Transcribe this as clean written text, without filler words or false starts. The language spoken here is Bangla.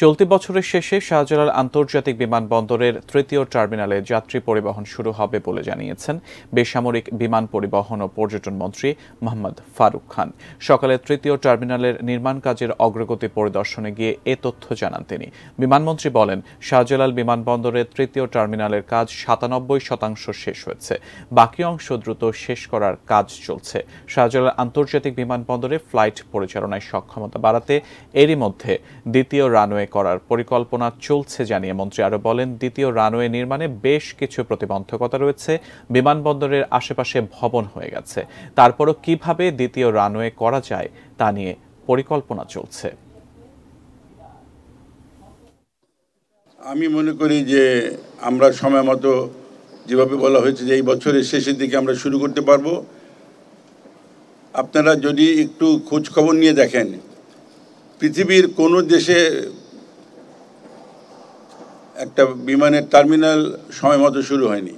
চলতি বছরের শেষে শাহজালাল আন্তর্জাতিক বিমানবন্দরের তৃতীয় টার্মিনালে যাত্রী পরিবহন শুরু হবে বলে জানিয়েছেন বেসামরিক বিমান পরিবহন ও পর্যটন মন্ত্রী মোহাম্মদ ফারুক খান। সকালে তৃতীয় টার্মিনালের নির্মাণ কাজের অগ্রগতি পরিদর্শনে গিয়ে এ তথ্য জানান তিনি। বিমানমন্ত্রী বলেন, শাহজালাল বিমানবন্দরের তৃতীয় টার্মিনালের কাজ ৯৭% শেষ হয়েছে, বাকি অংশ দ্রুত শেষ করার কাজ চলছে। শাহজালাল আন্তর্জাতিক বিমানবন্দরে ফ্লাইট পরিচালনায় সক্ষমতা বাড়াতে এরই মধ্যে দ্বিতীয় রানওয়ে করার পরিকল্পনা চলছে জানিয়ে মন্ত্রী আরো বলেন, দ্বিতীয় রানওয়ে নির্মাণে বেশ কিছু প্রতিবন্ধকতা রয়েছে। বিমানবন্দরের আশেপাশে ভবন হয়ে গেছে, তারপরও কিভাবে দ্বিতীয় রানওয়ে করা যায় তা নিয়ে পরিকল্পনা চলছে। আমি মনে করি যে আমরা সময় মতো যেভাবে বলা হয়েছে যে এই বছরের শেষের দিকে আমরা শুরু করতে পারবো। আপনারা যদি একটু খোঁজ খবর নিয়ে দেখেন, পৃথিবীর কোনো দেশে একটা বিমানের টার্মিনাল সময় মতো শুরু হয়নি।